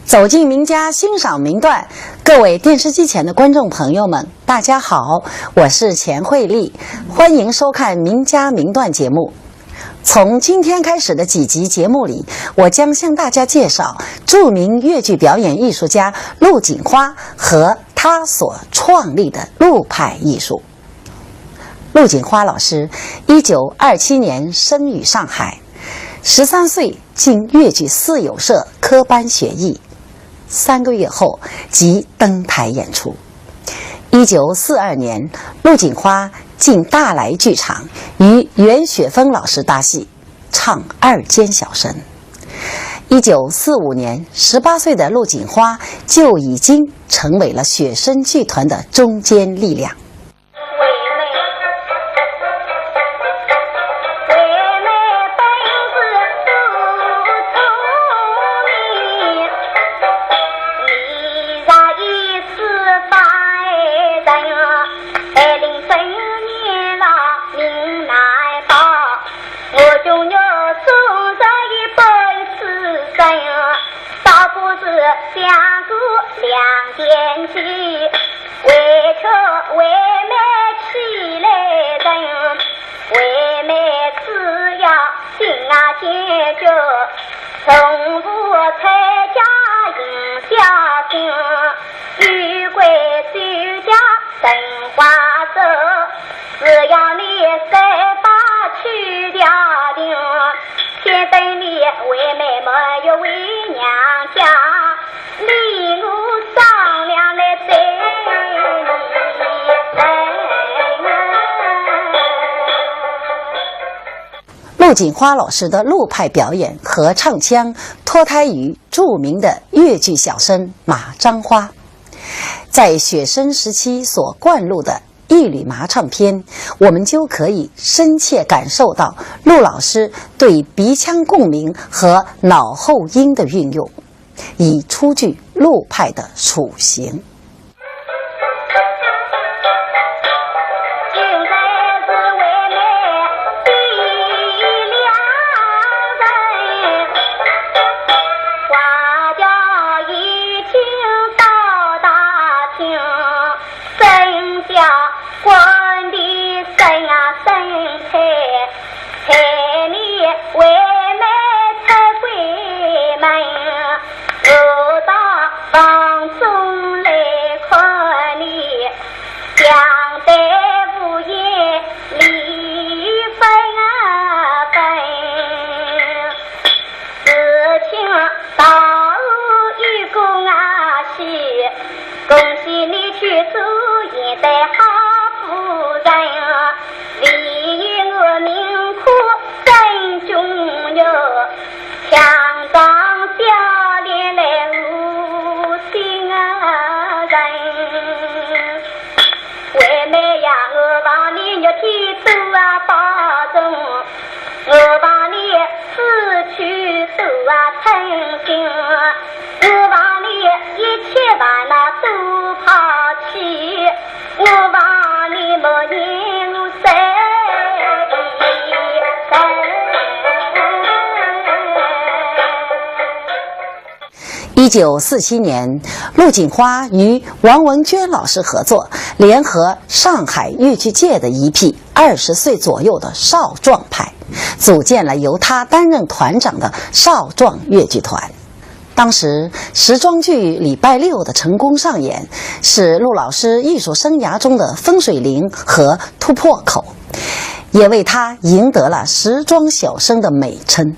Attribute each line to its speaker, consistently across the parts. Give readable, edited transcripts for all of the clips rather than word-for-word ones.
Speaker 1: 走进名家，欣赏名段。各位电视机前的观众朋友们，大家好，我是钱慧丽，欢迎收看名家名段节目。从今天开始的几集节目里，我将向大家介绍著名越剧表演艺术家陆锦花和他所创立的陆派艺术。陆锦花老师1927年生于上海，13岁进越剧四友社科班学艺，3个月后即登台演出。1942年，陆锦花进大来剧场，与袁雪峰老师搭戏，唱二间小生。1945年，18岁的陆锦花就已经成为了雪生剧团的中坚力量。
Speaker 2: 从不参加迎小心，玉桂水家灯花走，只要你谁把去掉定，先等你为妹没有为娘家，你我商量来对
Speaker 1: 陆锦花老师的陆派表演和唱腔脱胎于著名的越剧小生马章花，在雪生时期所灌录的一缕麻唱片，我们就可以深切感受到陆老师对鼻腔共鸣和脑后音的运用，以出具陆派的雏形。1947年，陆锦花与王文娟老师合作，联合上海越剧界的一批20岁左右的少壮派，组建了由他担任团长的少壮越剧团。当时时装剧礼拜六的成功上演，是陆老师艺术生涯中的分水岭和突破口，也为他赢得了时装小生的美称。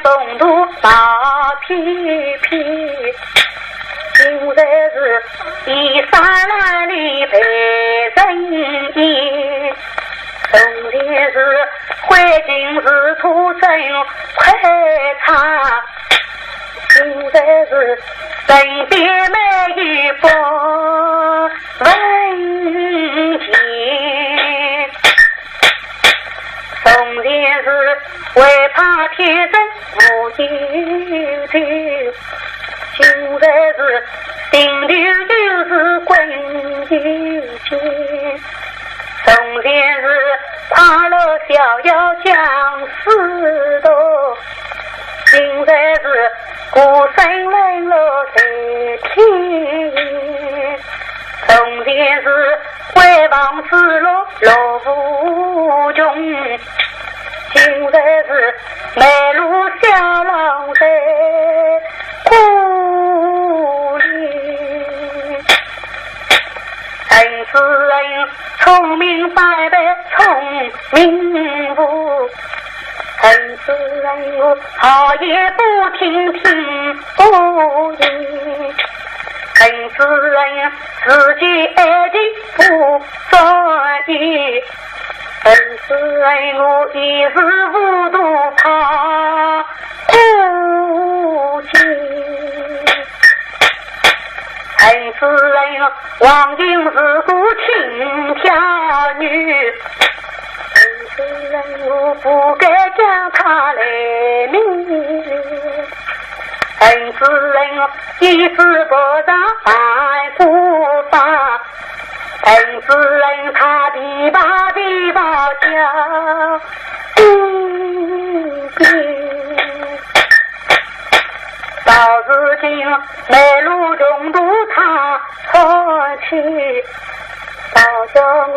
Speaker 2: 风度大皮皮，现在是衣衫褴褛被人衣，从前是环境是出身快差，现在是身边没一副文钱，从前是为怕天生无有钱，现在是顶头就是滚有钱。从前是怕了逍遥将士多，现在是孤身冷落在天。从前是为王失落落无穷，现在是梅路小郎在故里。陈世人聪明百倍聪明不，陈世人好也不听听不听，陈世人自己爱的不在意，陈世人一时无度怕不惊。陈世人王英是个亲家女，陈世人不该将她来命。陈世人一时不让爱不发，陈世人他的把家到如今梅路中途他错去，到叫我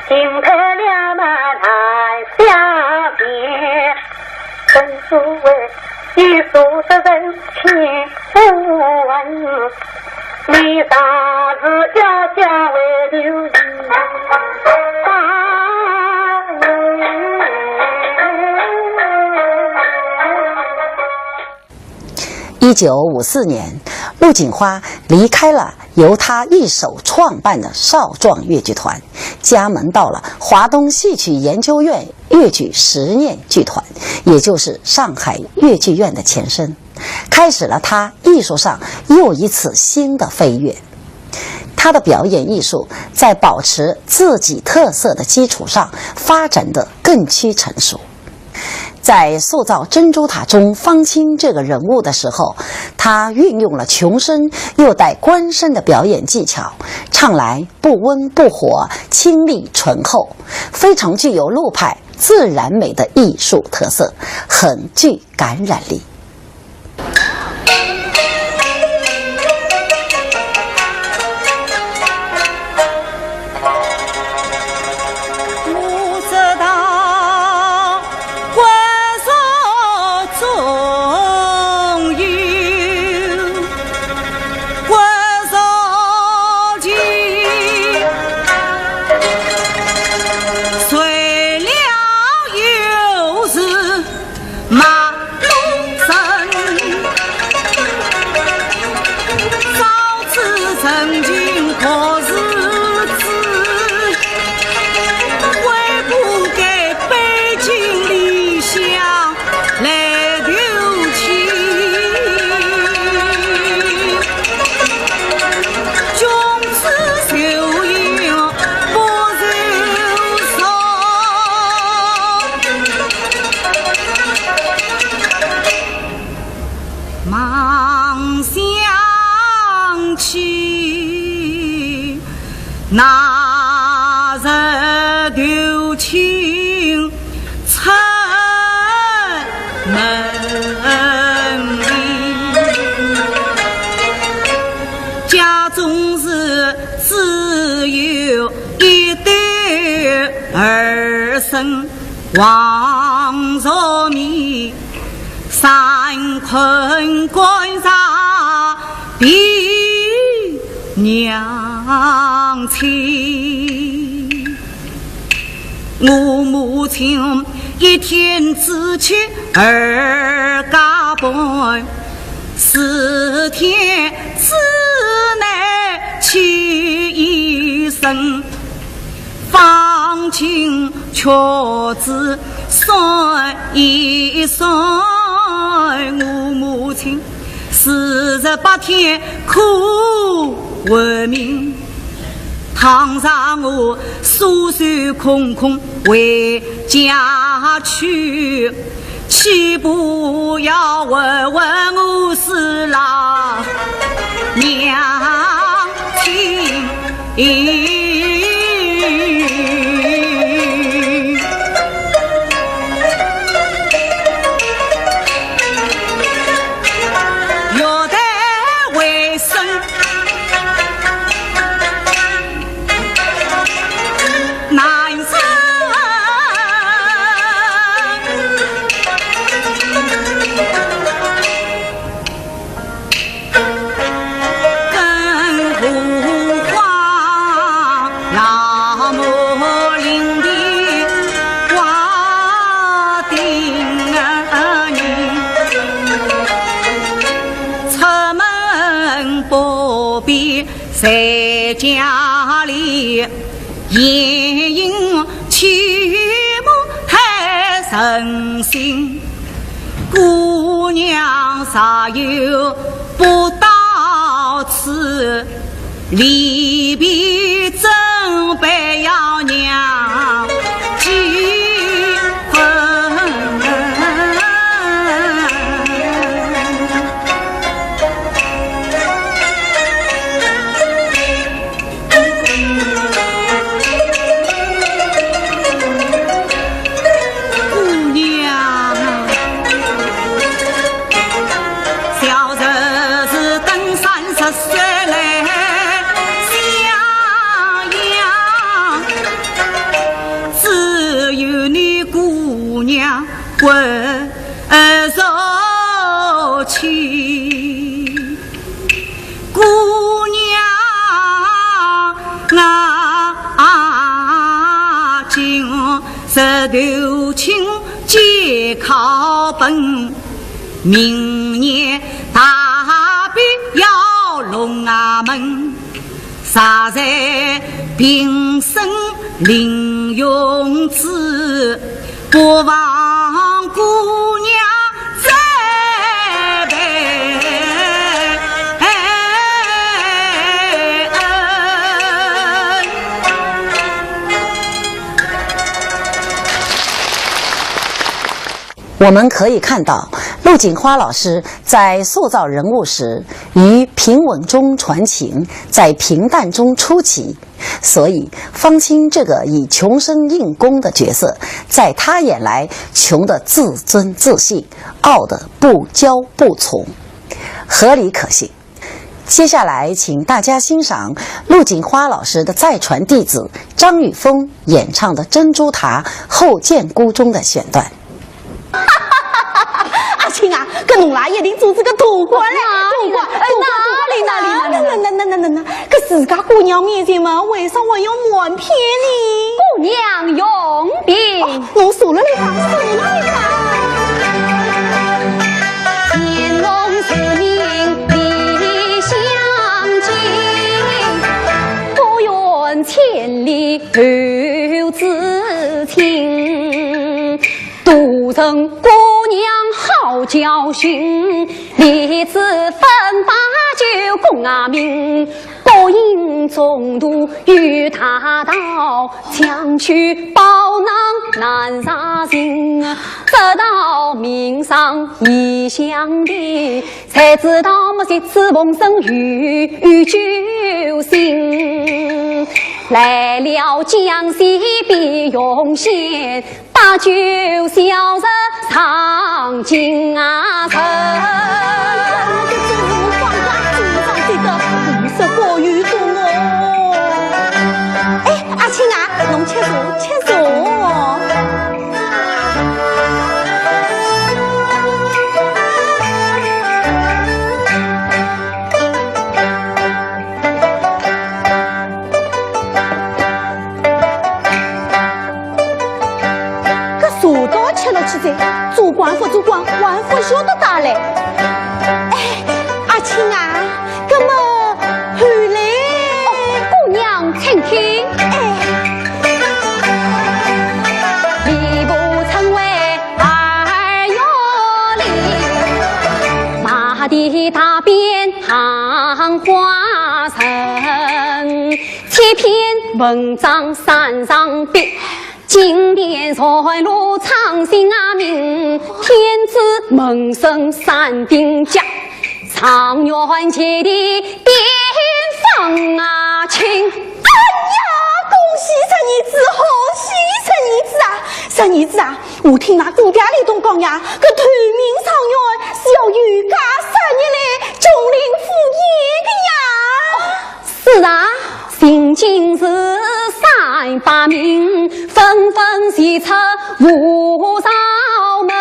Speaker 2: 金台两难难相别，正所谓一数的人情不问，你啥子要将为留意
Speaker 1: 1954年，陆锦花离开了由他一手创办的少壮越剧团，加盟到了华东戏曲研究院越剧实验剧团，也就是上海越剧院的前身，开始了他艺术上又一次新的飞跃。他的表演艺术在保持自己特色的基础上发展得更趋成熟。在塑造珍珠塔中方清这个人物的时候，他运用了穷声又带官声的表演技巧，唱来不温不火，清丽醇厚，非常具有陆派自然美的艺术特色，很具感染力。
Speaker 3: 那日丢情城门里，家中是只有一对儿孙，王若迷三困关杀比娘亲，我母亲一天只娶二家伴，4天之内娶一生，方清却只算一算，我母亲48天苦为民，倘让我束手空空回家去，岂不要问问我是老娘亲？要得为生，难生。在家里夜饮曲目还神心，姑娘啥有不到此，离别准备要娘结婚。滚手去，姑娘啊，今日头亲皆靠本，明年大比要龙衙门，杀在平生临用子，不忘姑娘再备恩。
Speaker 1: 我们可以看到，陆锦花老师在塑造人物时，于平稳中传情，在平淡中出奇。所以方清这个以穷生硬功的角色，在他眼来穷的自尊自信，傲的不骄不从，合理可信。接下来请大家欣赏陆锦花老师的再传弟子张雨峰演唱的《珍珠塔后见孤中》的选段。
Speaker 4: 阿青啊，跟侬拉一定组织个大官嘞！哪里？个自家姑娘面前嘛，为啥我要瞒骗你？
Speaker 2: 姑娘用兵，
Speaker 4: 侬数了你吧，
Speaker 2: 天龙之命必相见，不愿千里后自听。独生姑娘好教训，历次分把酒功啊名，不应中途与他道，强取宝囊难杀心。直到命上已相连，才知道么这次逢生与救星。来了江西必用仙，把酒消日唱尽啊城。
Speaker 4: 这真是我放下祖上这个五色过于多哦。哎，阿青啊，侬吃茶。做官不做官，还不晓得打嘞。哎，阿青啊，那么后来，
Speaker 2: 姑娘请听。礼部称为2月里，马的大
Speaker 4: 唐花城，贴片文章山上边。经典才路唱新啊名，天子门生山顶家，长远界的巅峰啊亲。哎呀，恭喜神儿子，贺喜神儿子啊！神儿子啊，我听那古家里东讲呀，这团明上元是要御驾3日来中领府宴的呀。是啊。新今日300名，纷纷齐出无少门。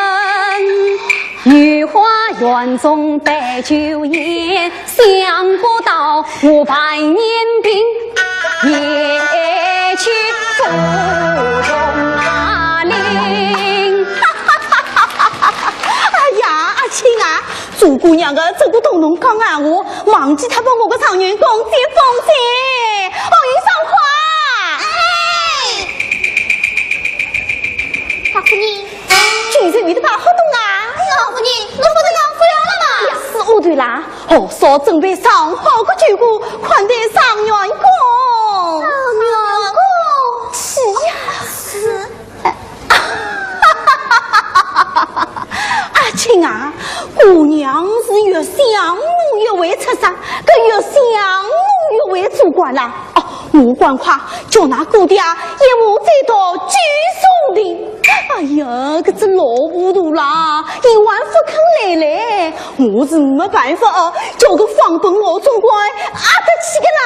Speaker 4: 御花园中摆酒宴，想不到500年兵，也去赴戎啊岭。哎呀，阿青啊！朱姑娘的这个同侬讲闲话，忘记他把我个常员公接风姐，红云上花。哎，
Speaker 2: 老夫人，
Speaker 4: 君子遇得把好动啊！
Speaker 2: 老夫人，我不得要夫人了嘛？
Speaker 4: 呀，是我对啦，哦，说准备上好个酒过，款待上员公。
Speaker 2: 上员公，
Speaker 4: 是呀，是。阿青啊，姑娘是越想奴越为出色，可越想奴越为主管啦。哦，我管夸就拿姑爹也无再到拘束的。哎呀，可这老糊涂啦，一万不肯来，我是没办法哦，叫个放本老总管阿得起个啦。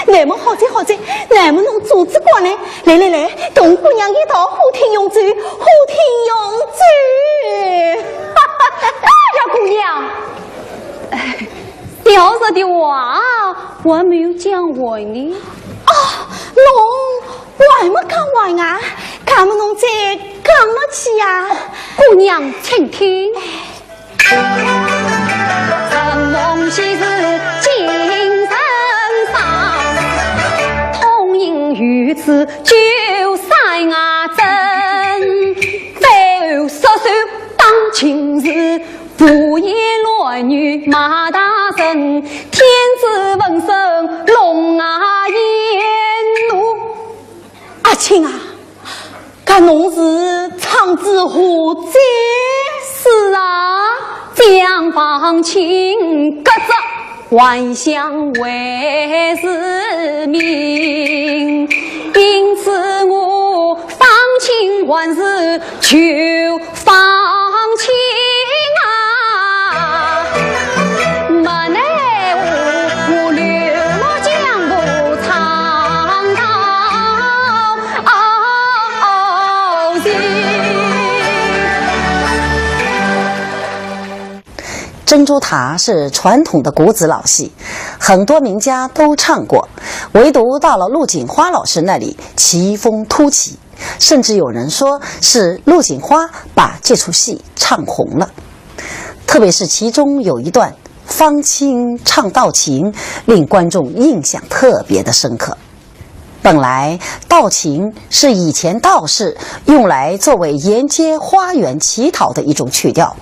Speaker 4: 乃么好在好在，乃么能组织过来？来，同姑娘一道互听永驻，互听永驻。呀，姑娘，要说的话我还没有讲完呢。啊，侬我还没讲完啊，看么侬再讲了去呀？姑娘，请听。神梦昔日精神上，通营于此就赛啊真，非杀手当今日，不言乱语马大神，天子闻声龙啊烟怒。阿青啊，看侬是长子何在？是啊，将放情隔着还想为是命，因此我放情还是求放情啊！没奈我流落江湖苍老心。
Speaker 1: 珍珠塔是传统的古子老戏，很多名家都唱过，唯独到了陆锦花老师那里奇风突起，甚至有人说是陆锦花把这出戏唱红了。特别是其中有一段方清唱道情，令观众印象特别的深刻。本来道情是以前道士用来作为沿街花园乞讨的一种曲调，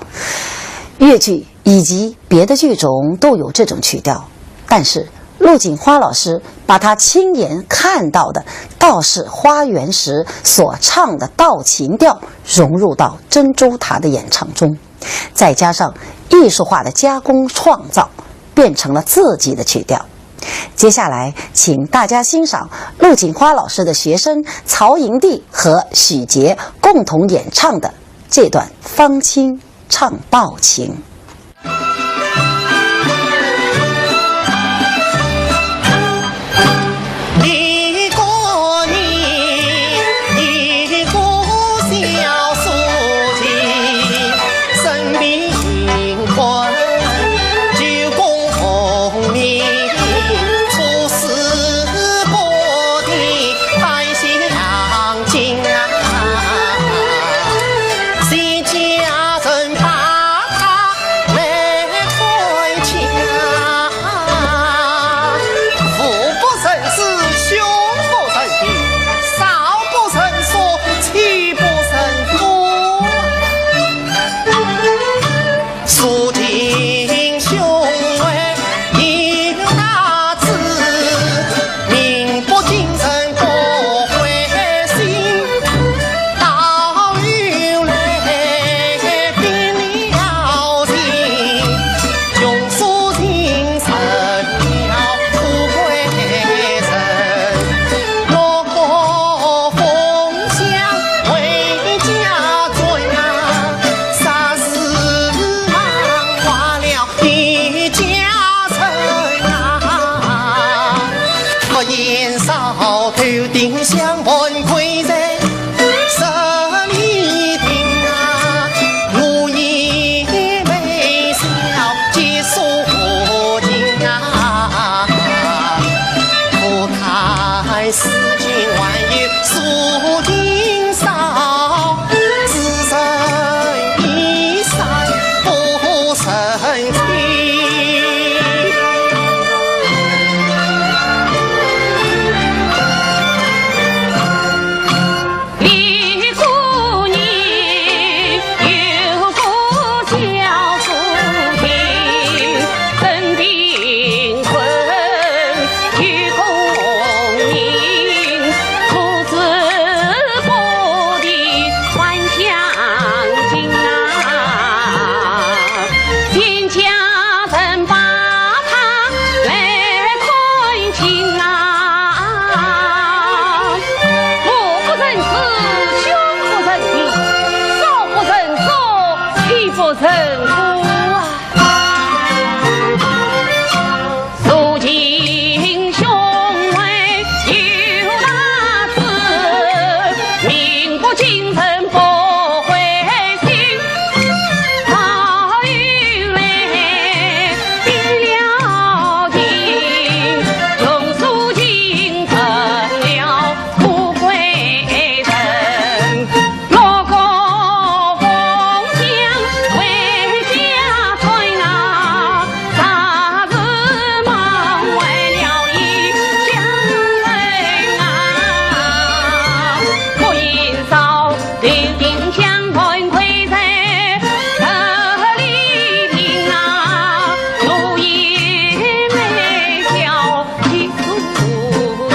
Speaker 1: 越剧以及别的剧种都有这种曲调，但是陆锦花老师把他亲眼看到的道士花园时所唱的道情调融入到珍珠塔的演唱中，再加上艺术化的加工创造，变成了自己的曲调。接下来请大家欣赏陆锦花老师的学生曹营娣和许杰共同演唱的这段方清唱道情。
Speaker 5: 新家人把他英雄哎，有大志，民不精神不灰心，到有来变了情，用书情成了富贵人，落魄风香为家尊啊，啥事忙花了一家成啊，我年少头顶香盆跪在十里亭啊，我也微笑结束情啊，不太世间万有数今少，只剩一山不成情。
Speaker 4: 一姑娘有个小姑娘，生病困于功名，父子不敌还乡亲啊，天家人把他来看清啊，父不成事，兄不成弟，少不成数，妻不成夫啊。如今兄妹有大志，命不精神不灰心，好运来变了情，用书情成了富贵人，落个风香为家传啊，啥子忙为了一家人啊，我年少对定相团跪在十里亭啊，我也没笑结束情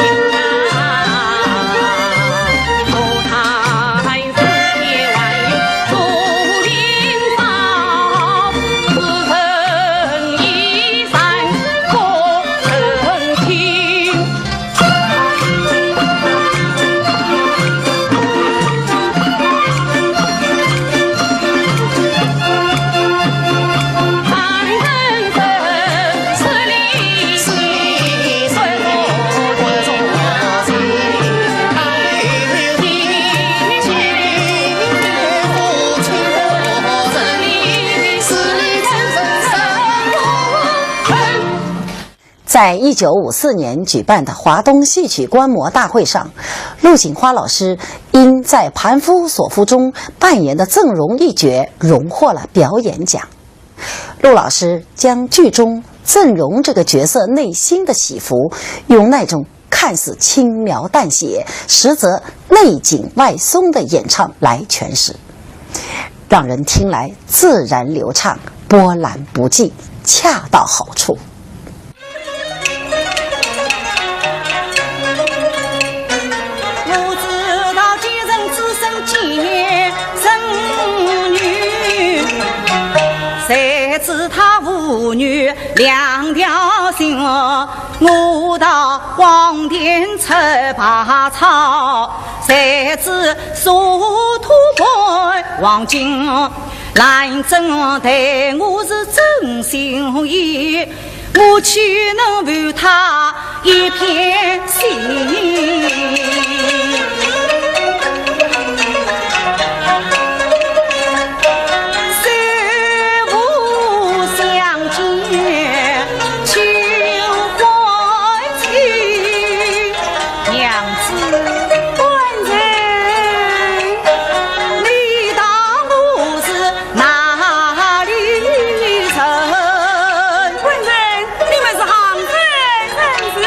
Speaker 4: 啊，不太世间万有数今少，只剩一山不成情。看人生是理
Speaker 5: 是你生活的重情，还有你亲父亲的真理，是你真正生活。
Speaker 1: 在1954年举办的华东戏曲观摩大会上，陆锦花老师因在《盘夫索夫》中扮演的赠荣一角，荣获了表演奖。陆老师将剧中赠荣这个角色内心的起伏，用那种看似轻描淡写，实则内紧外松的演唱来诠释，让人听来自然流畅，波澜不惊，恰到好处。
Speaker 3: 我知道几人只生几生女，谁知他妇女两条心，我到黄田吃拔草，谁知殊途败黄金，兰真对我是真心意，我岂能负他一片心？虽无相见求还情，娘子官人，你当我是哪里人？官人，你们是杭州人士。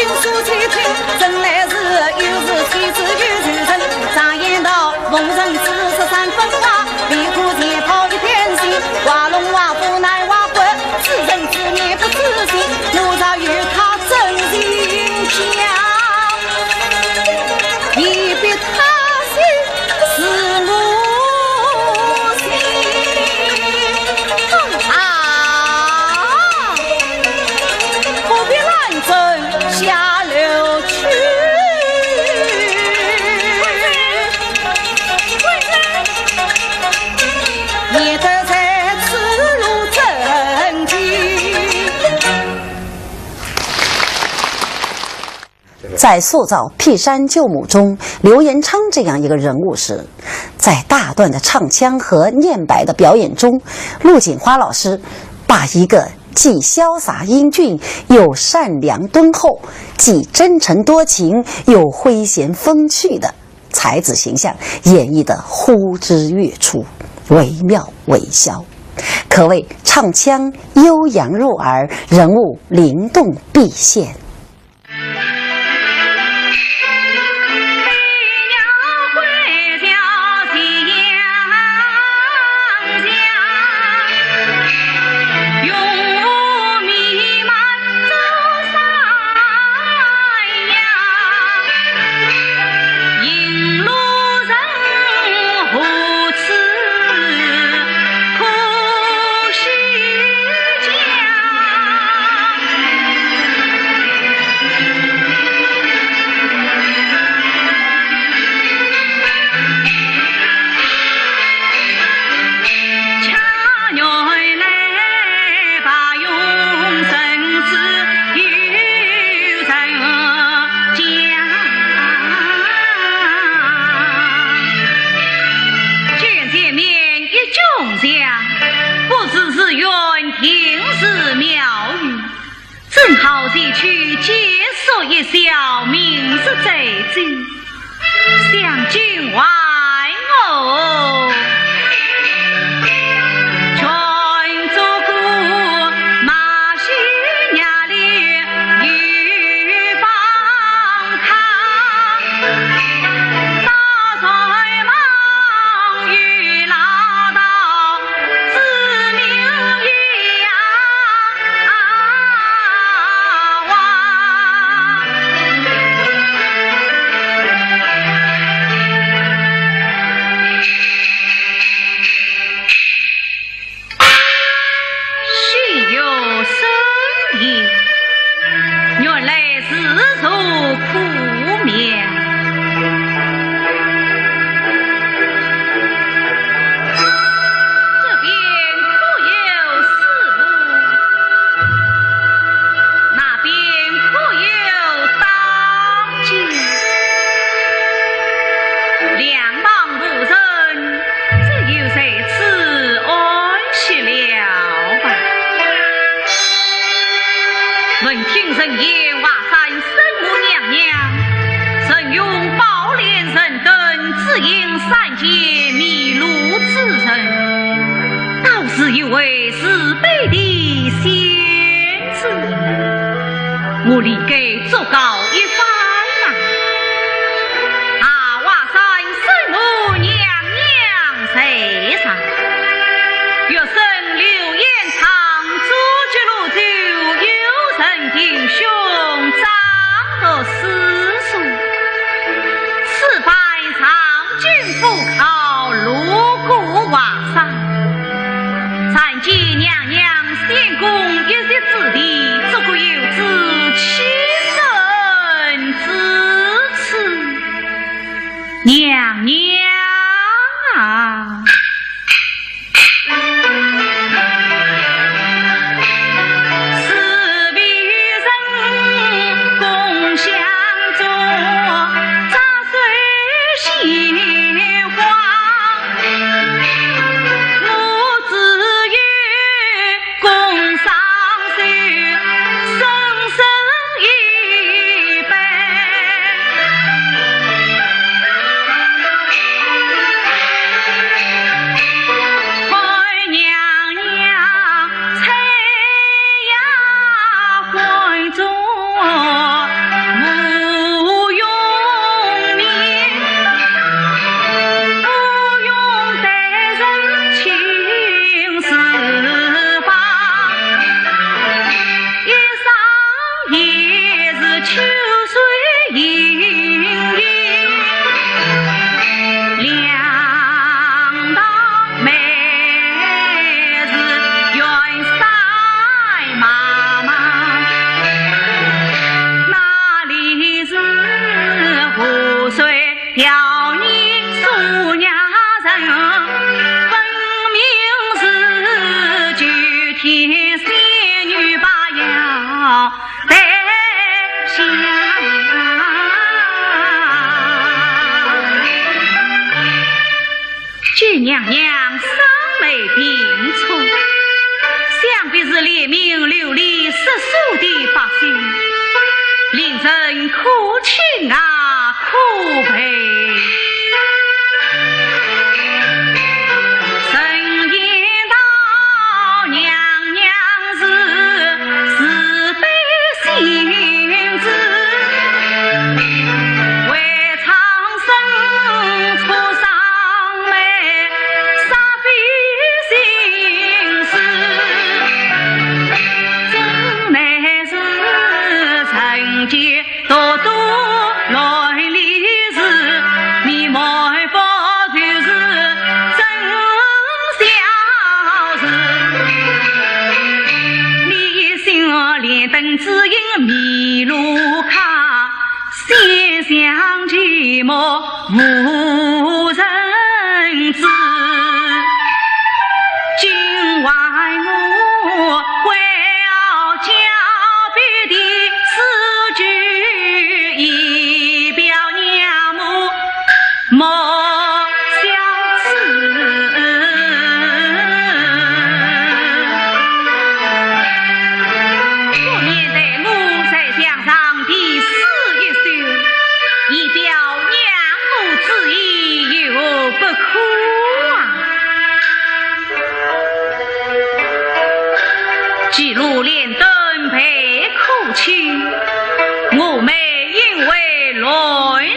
Speaker 3: 金书千金，真来是又是天子又是人。常言道，逢人只是三分花，离苦前跑一片心。挖龙挖虎难挖魂，知人知面不知心。我早与他真心讲，一别他心是我心。不必乱争下流去。也得在此路正题。
Speaker 1: 在塑造辟山救母中刘延昌这样一个人物时，在大段的唱腔和念白的表演中，陆锦花老师把一个既潇洒英俊又善良敦厚，既真诚多情又诙谐风趣的才子形象演绎得呼之欲出，惟妙惟肖，可谓唱腔悠扬入耳，人物灵动毕现。
Speaker 6: 正好前去解说一小名字贼子，向君外我全做过马须nhà里与方康，大财忙与老道自命于呀我理该做高一番啊！哇塞，圣母娘娘谁上？若生刘延昌，诸葛路州有人弟兄长和私塾，此番上军赴考路过瓦山，参见娘娘献功一席之地，这个有志。七神表你苏娘人，分明是九天仙女把药带下。九娘娘双眉并蹙，想必是怜悯流离失所的百姓，令人苦情啊苦悲。神言道娘娘是非性子，为长生出上美，煞非心事，真乃是曾经多多来历史，面目不就是真相事。你心连灯只因迷路卡，先想寂寞无人知。今晚我为要交别的诗句，以表娘母莫相思。我面对我在墙上的诗一首，以表娘母之意，又不可啊。记录连灯陪哭泣，我妹因为来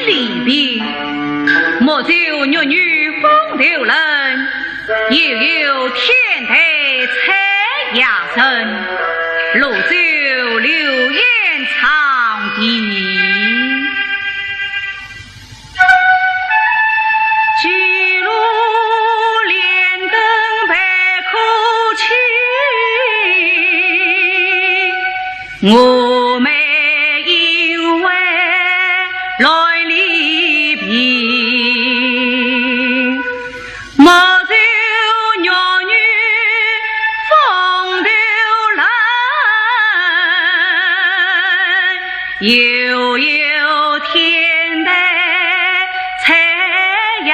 Speaker 6: 离别，莫就女女风流人，又有天台彩芽人，路走流言长笛。记录连灯陪哭泣，我妹因为来离别，莫就女女风流人，又有天台彩芽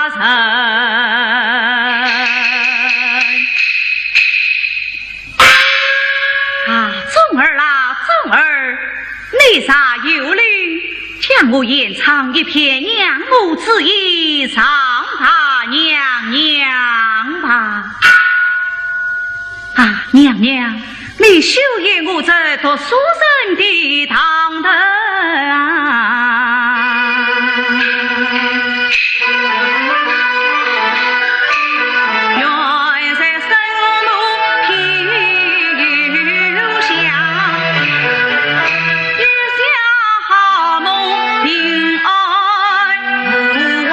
Speaker 6: 人。钟儿啦，钟儿，你啥有理？将我演唱一篇娘母之意，上吧娘娘吧。啊，娘娘，你休言我这读书人的堂堂啊！原在生路偏有香，一下好梦平安无望。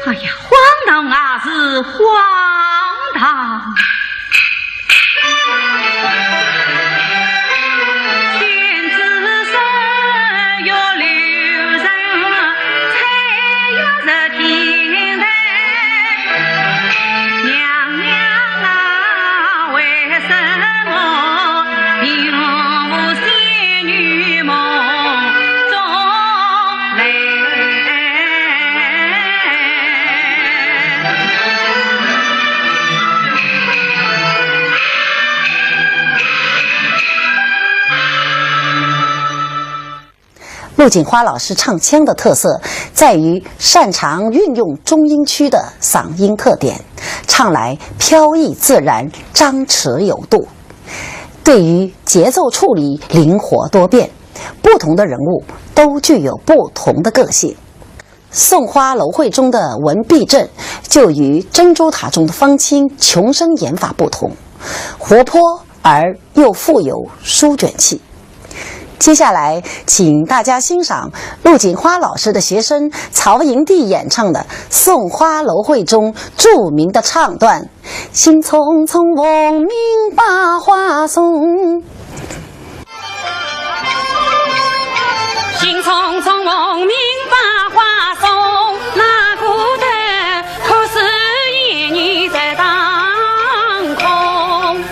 Speaker 6: 哎呀，荒唐啊，是荒唐！天之神要留人，才要是天台。娘娘啊，为什么并无仙女梦中来？
Speaker 1: 陆锦花老师唱腔的特色在于擅长运用中音区的嗓音特点，唱来飘逸自然，张弛有度。对于节奏处理灵活多变，不同的人物都具有不同的个性。送花楼会中的文必正就与珍珠塔中的方清穷声演法不同，活泼而又富有书卷气。接下来，请大家欣赏陆锦花老师的学生曹营娣演唱的《送花楼会》中著名的唱段：“心匆匆嗡鸣把花送。”
Speaker 3: 心匆匆嗡鸣把花送，那顾得可是夜女在当空。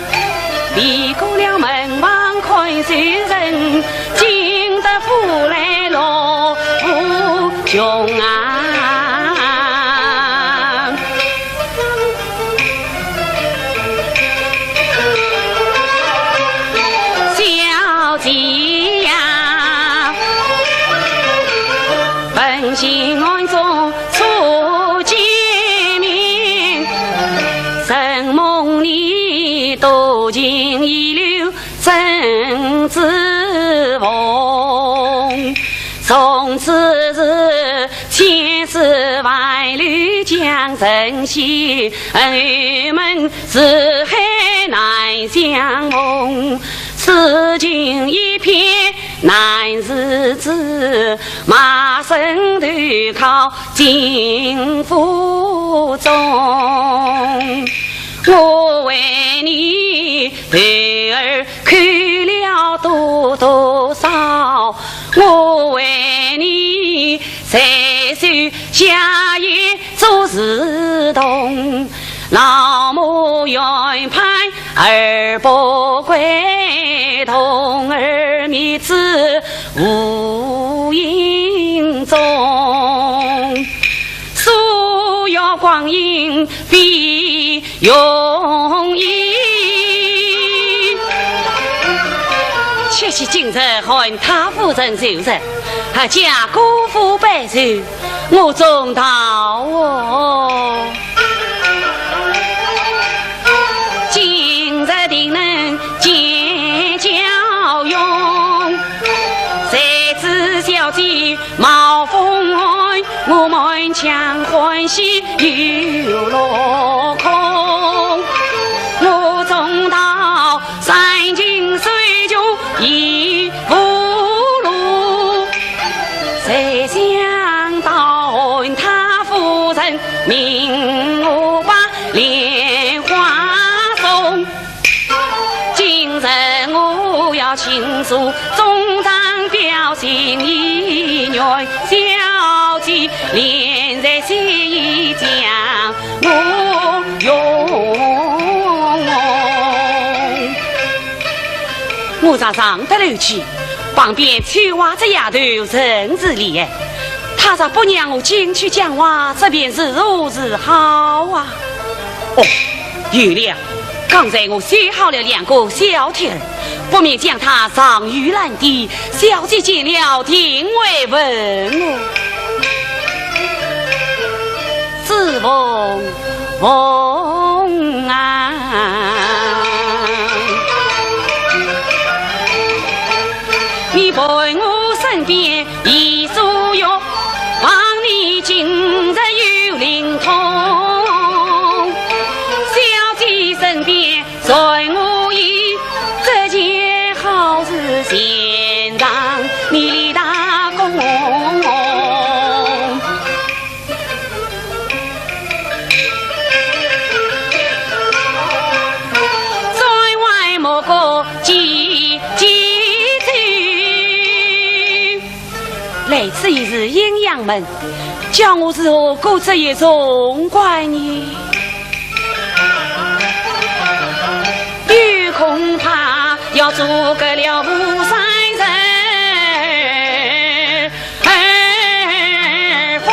Speaker 3: 离过了门房看谁人，惊得父来落无穷啊！小姐呀，本心安中初见面，神梦里多情遗留真自逢。从此日千丝万缕将成线，恩怨们四海难相逢。此情一片难日子，马身头靠金府中。我为你头儿看了多少，我为你在手下也做事动。老母原盼儿不归，童儿灭子无影踪。所有光阴必永逸，且是今日看他夫人受人，还家姑父白受，我中道哦。今日定能见教用，才知小姐冒风寒，我满腔欢喜有落空。我中道三军水中已不路，谁想到他夫人命我把莲花送。今日我要倾诉中堂表心意愿，小姐连在心意将我用。我咋上得楼去，旁边翠花这丫头真是厉害，她咋不让我进去讲话，这便是如此好啊。哦，有了，刚才我写好了2个小帖儿，不免将它上于兰地，小姐见了定会问我。自逢逢啊，你陪我身边已所有，望你今日有灵通。小姐身边在我意，这件好事先让你立大功。在外莫过几来此一日阴阳门，叫我是何故这一种怪你？有恐怕要做个了无山人儿风。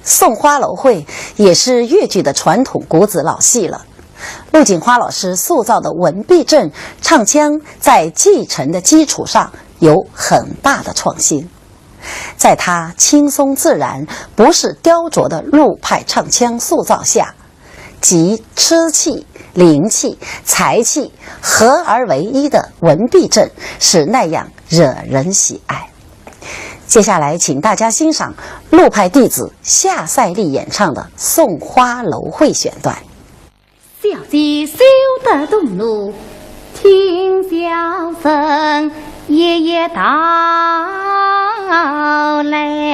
Speaker 1: 送花楼会也是粤剧的传统骨子老戏了。陆锦花老师塑造的文碧镇唱腔在继承的基础上有很大的创新，在他轻松自然不是雕琢的陆派唱腔塑造下，集痴气、灵气、才气合而为一的文碧镇是那样惹人喜爱。接下来，请大家欣赏陆派弟子夏赛丽演唱的《送花楼会》选段。
Speaker 4: 小姐修得东路，听笑声夜夜到来。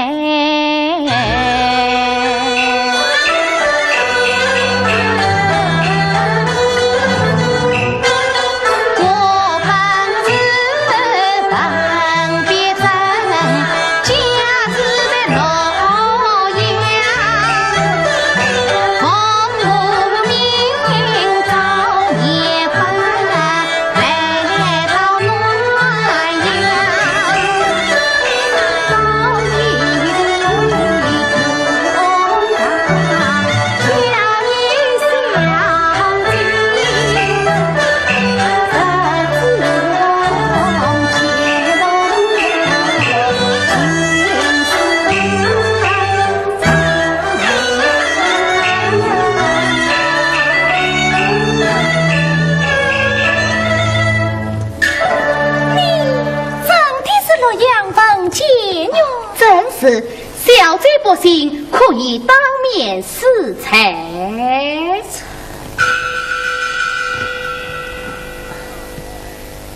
Speaker 7: 小姐不信，可以当面试才。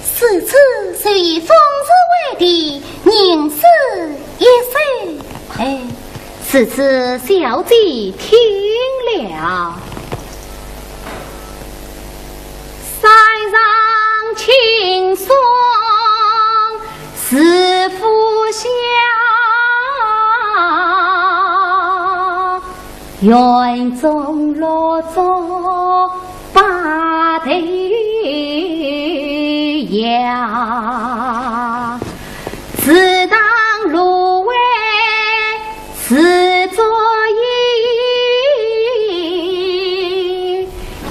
Speaker 7: 此次虽以风日为敌，宁死一生。此次小姐听了，塞上青霜，似负下。园中落着八头羊，自当芦苇似作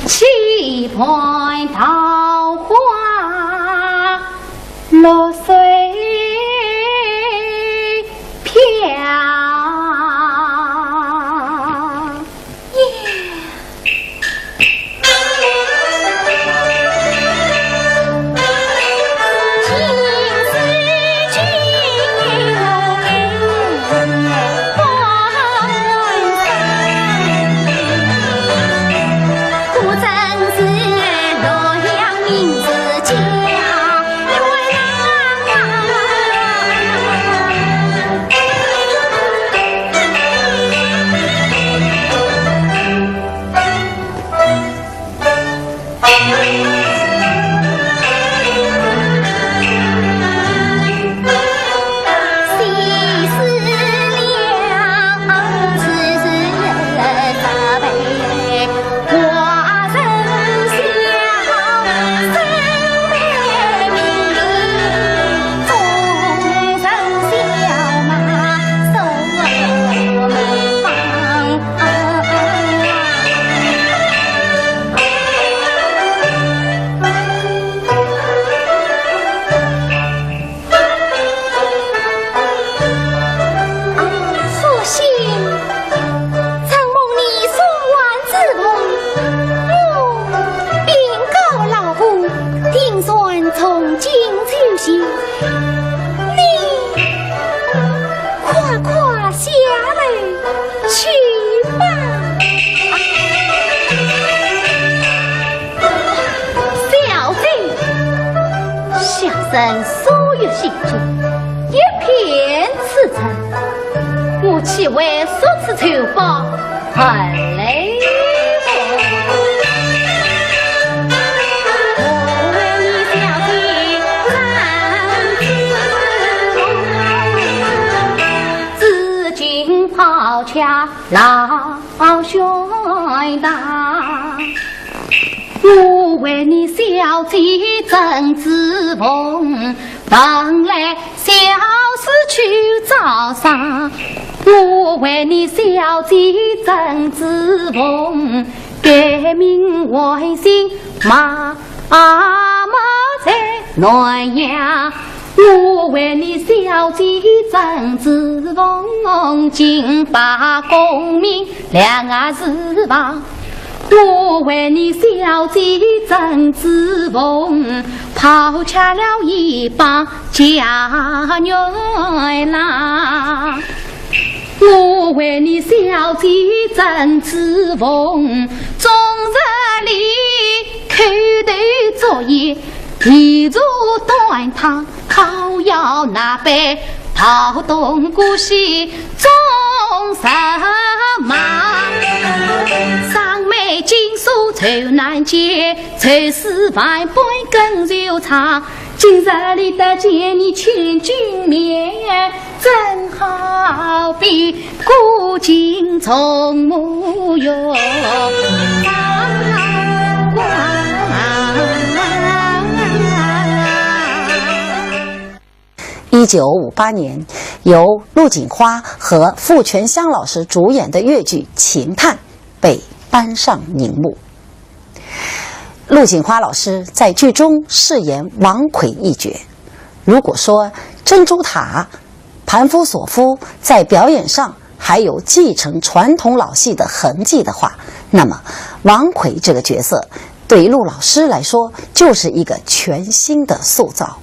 Speaker 7: 揖，棋盘桃花落水飘。所有行踪一片赤诚，我岂为所此仇报？恨嘞！我为你小姐难自自今抛下老兄大。我为你小姐郑子凤，本来小事去找上。我为你小姐郑子凤，改名为姓马在南阳。我为你小姐郑子凤，金把功名两个字旁。我为你小姐郑子凤，抛下了一帮家园郎。我为你小姐曾子凤，终日里口头作业，一如断堂，靠要那杯跑东姑西终什忙。上美金锁愁难解，愁死万般更柔肠。今日里得见你千军面，正好比古今从暮哟。
Speaker 1: 1958年，由陆锦花和傅全香老师主演的越剧《秦探》被搬上荧幕。陆锦花老师在剧中饰演王奎一角。如果说珍珠塔、盘夫索夫在表演上还有继承传统老戏的痕迹的话，那么王奎这个角色对于陆老师来说就是一个全新的塑造。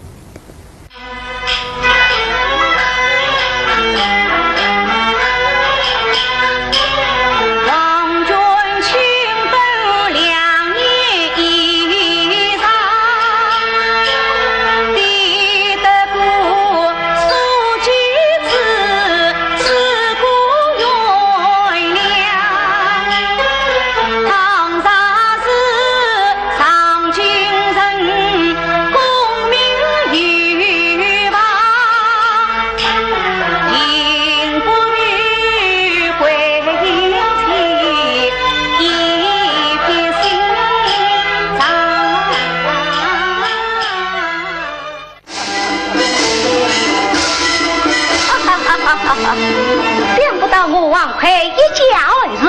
Speaker 2: 想不到我王奎一家儿子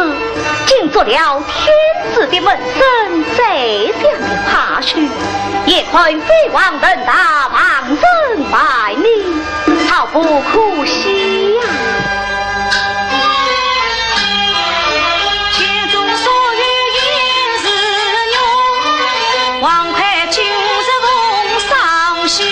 Speaker 2: 竟做了天子的门生，宰相的爬婿，也困飞黄腾达，亡身百里，好不可惜呀！
Speaker 3: 千中所遇应是用，王奎今日奉上席。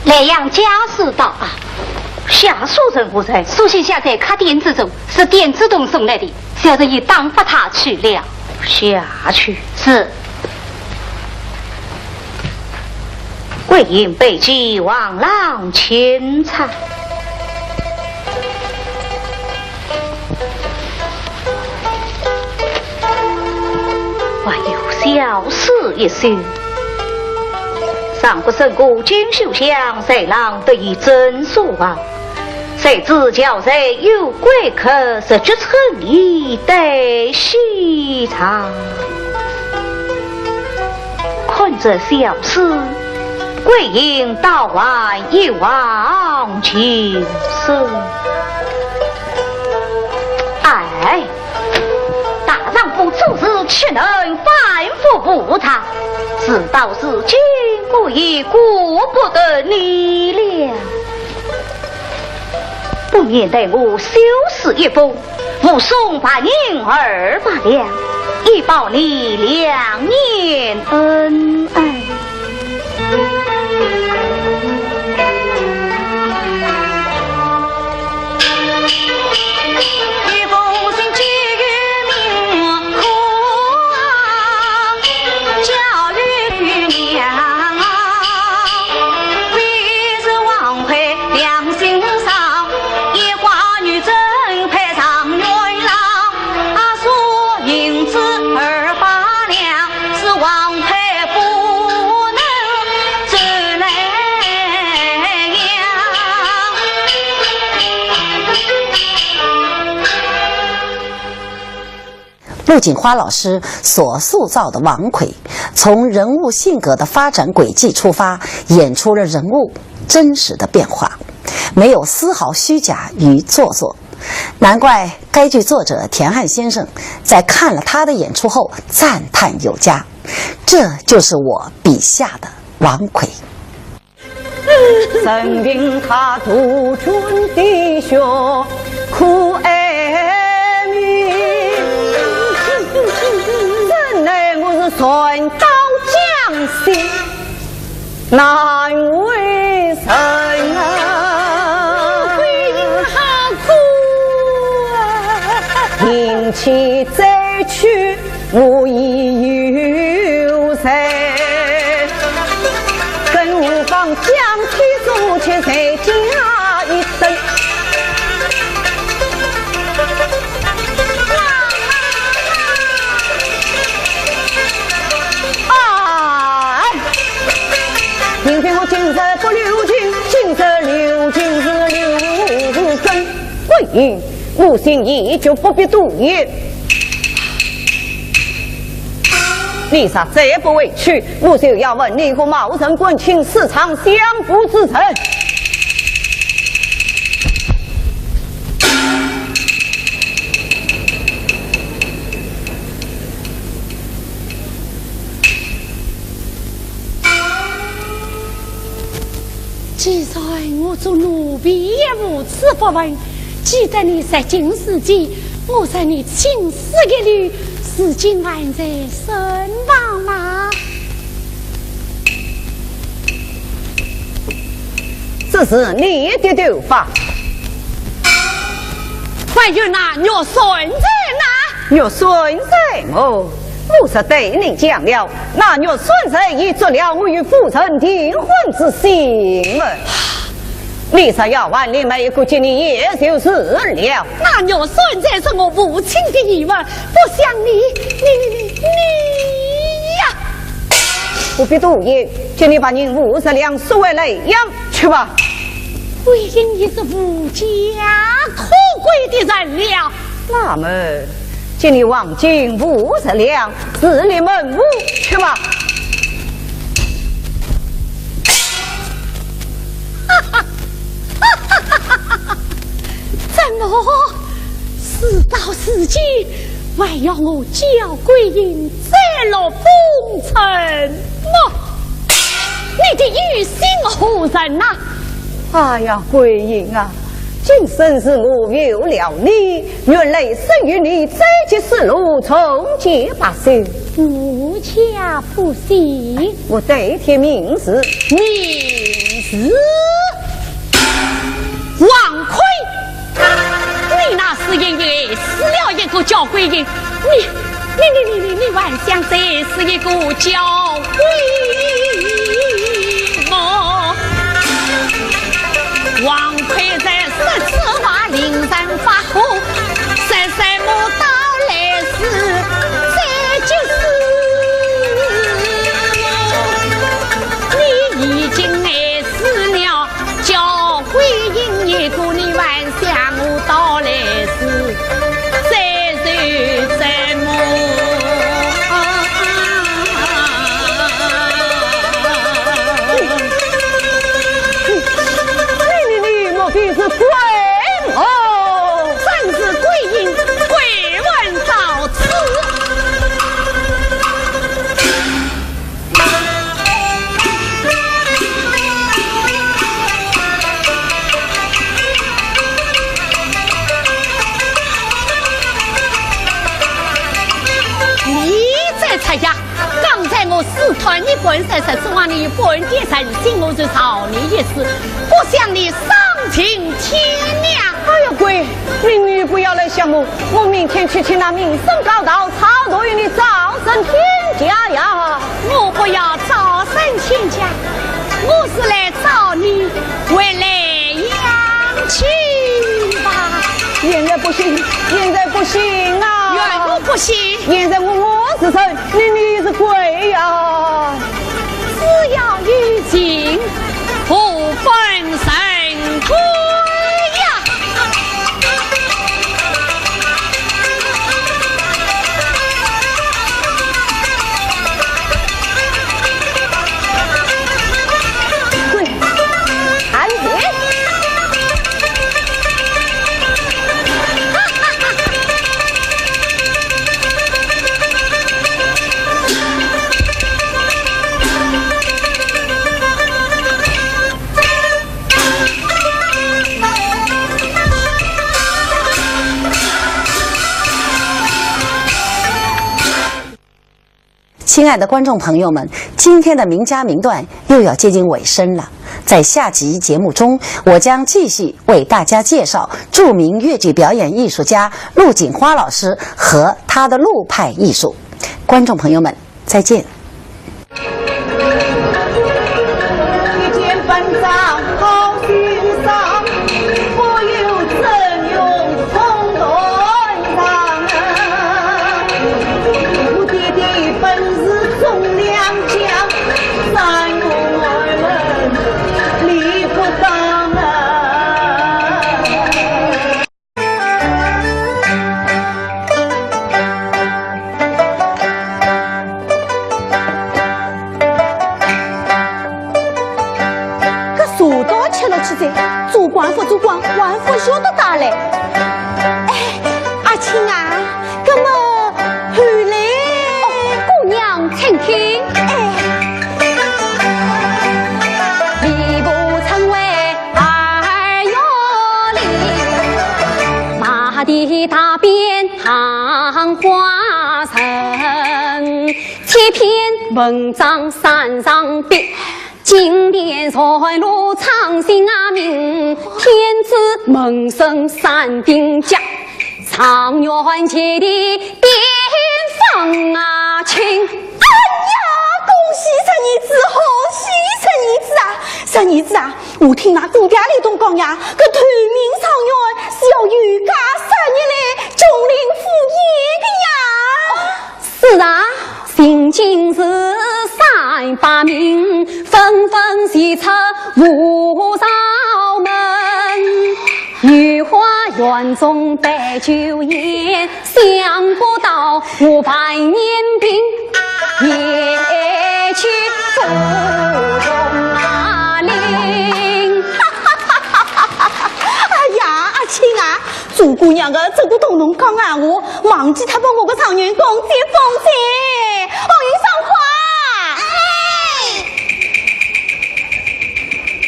Speaker 2: 莱阳家事到啊，下属人无人，书信下在卡店之中，是店自动送来的，小人已当发他去了。下去是。贵因被击，王郎千惨。还有小事一桩。上不胜过金秀香，谁让得以真数啊？谁知叫谁有贵客，是只称一对细长。看着小事，贵因道完一往情深。哎，大丈夫做事岂能反复不他？事到如今，我已顾不得你了。不免待我修饰一封，我送把银200两，以报你2年恩爱。
Speaker 1: 陆锦花老师所塑造的王奎，从人物性格的发展轨迹出发，演出了人物真实的变化，没有丝毫虚假与做作。难怪该剧作者田汉先生在看了他的演出后赞叹有加，这就是我笔下的王奎。
Speaker 3: 任凭他独尊的学苦哀迷，怎奈我是顺刀将息，难为神啊！
Speaker 7: 归隐好苦啊！
Speaker 3: 引起再去，无以有谁？更无妨将其做且再加一等。偏偏我今日不留情，今日留情是留根。归隐，吾心意就不必多言。丽莎再不委屈，我就要问你和茂神滚请时常相辅之臣。
Speaker 7: 既然我做奴婢也无此不问，记得你在今世间，我在你亲死的女，是今晚在身旁吗？
Speaker 3: 这是你的头发。
Speaker 7: 还有那肉孙在哪？
Speaker 3: 肉孙在我。我是对你讲了，那肉孙在已做了我与父臣订婚之心了。丽莎要问你没顾及你也就是了。
Speaker 7: 那肉孙在是我母亲的疑问，不像你呀！
Speaker 3: 不必多言，请你把您50两收回来养去吧。
Speaker 7: 归隐也是无家可归的人了。
Speaker 3: 那么，请你往进50两，自立门户去吧。
Speaker 7: 怎么事到如今，还要我叫归隐再落风尘？你的于心何人呐？
Speaker 3: 哎呀，归隐啊，今生是我有了你，原来生于你这件事路从结罢手。
Speaker 7: 无家不行，
Speaker 3: 我代替名字，
Speaker 7: 名字王奎。你那是因为死了一个叫归隐，你还想再是一个叫归隐吗？王奎在14瓦令人发火，三木到来时，这就是你已经爱死了，叫归隐一个你还想我到来时，再受折磨。
Speaker 3: 你是鬼哦，
Speaker 7: 真是归隐，鬼问到此。你这才呀！刚才我试探你本身是指望你本地诚心，我就找你一次，不想你丧尽天良。
Speaker 3: 哎呀，鬼，明女不要来想我明天去请那名声高道操作与你早生天家呀！
Speaker 7: 我不要早生天家，我是来找你回来养亲吧。
Speaker 3: 现在不行，现在不行啊！
Speaker 7: 原路不行，
Speaker 3: 现在我是神，你是鬼呀！
Speaker 7: 只要遇尽，不分胜亏呀！
Speaker 3: 鬼，
Speaker 1: 亲爱的观众朋友们，今天的名家名段又要接近尾声了。在下集节目中，我将继续为大家介绍著名越剧表演艺术家陆锦花老师和他的陆派艺术。观众朋友们，再见。
Speaker 3: 一见本长好欣赏，我有真勇冲断肠。我爹爹本是忠良将，三公二人理不当啊。
Speaker 8: 树刀吃了起在，做官不做官，官府晓得打嘞。哎，阿青啊，那么后来，
Speaker 7: 姑娘请听。礼部称为二月里，马蹄大鞭行花城，七篇文章山上边。经典才路长兴阿明，天子门生三丁家，长远界的巅峰啊亲。
Speaker 8: 哎呀，恭喜十儿子，好喜十儿子啊！十儿子啊，我听那姑爹里东讲呀，这团明长远是要御驾10日来中领府爷的呀。
Speaker 7: 是啊，新今是300名，纷纷齐出无少门。御花园中摆酒宴，想不到500年兵也去赴中啊领。
Speaker 8: 哎呀，阿青啊，朱姑娘的这个同侬讲闲话，忘记他把我的长员公接风姐，欢迎上花。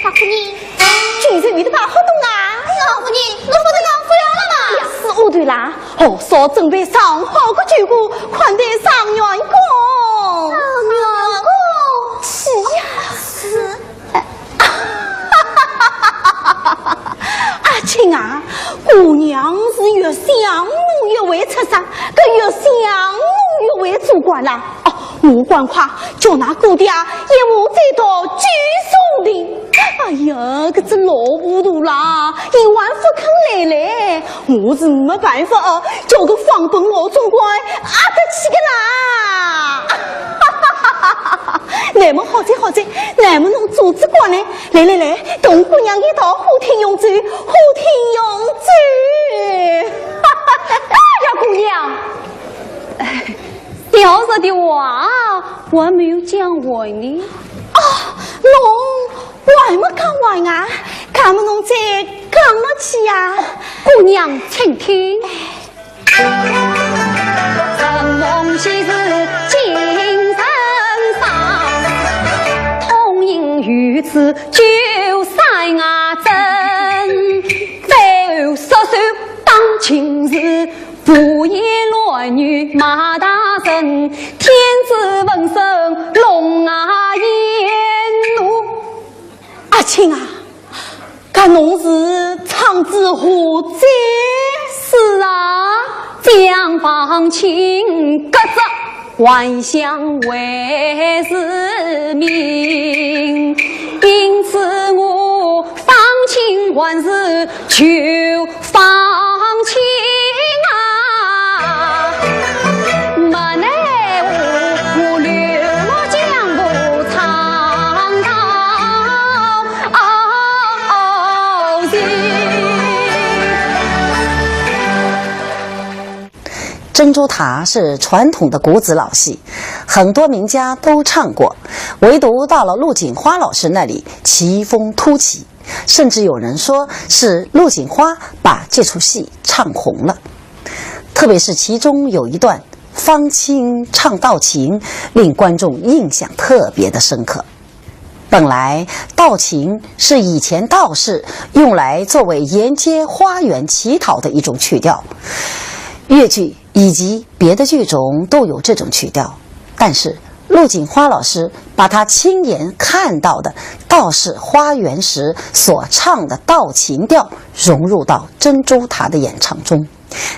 Speaker 2: 大夫人，
Speaker 8: 君子为的把好动啊！
Speaker 2: 老夫人，我不是讲不要了吗？
Speaker 8: 呀，是我对啦，哦，少准备上好的酒过，款待上员公。
Speaker 2: 上员公，
Speaker 8: 是呀，
Speaker 2: 是。
Speaker 8: 阿青啊，姑娘是越想我越会出山，可越想我越会做官啦。哦，我赶快叫那姑爹引我再到居所里。哎呀，这老糊涂啦，一万不肯来嘞，我是没办法哦，叫个放本老总官阿得起个啦。那么好在好在，那么侬组织过来，来，同姑娘一道互听永驻，互听永驻。
Speaker 7: 呀，姑娘，小时的话我还没有讲完呢。
Speaker 8: 哦，侬还没讲完啊？看么侬再讲了去呀？
Speaker 7: 姑娘请听。承蒙昔日精神上，通营于此就赛牙阵，非有杀手当今日，不言乱女马大神，天子闻声龙啊烟怒。
Speaker 8: 阿青啊，看侬是长子何在？
Speaker 7: 是啊，江放情隔着还乡为是命，因此我放情还是求放情啊！没奈我流落江湖苍老心。
Speaker 1: 珍珠塔是传统的古子老戏，很多名家都唱过，唯独到了陆锦花老师那里奇峰突起，甚至有人说是陆锦花把这出戏唱红了。特别是其中有一段方清唱道情，令观众印象特别的深刻。本来道情是以前道士用来作为沿街花园乞讨的一种曲调，粤剧以及别的剧种都有这种曲调，但是陆锦花老师把他亲眼看到的道士花园时所唱的道情调融入到珍珠塔的演唱中，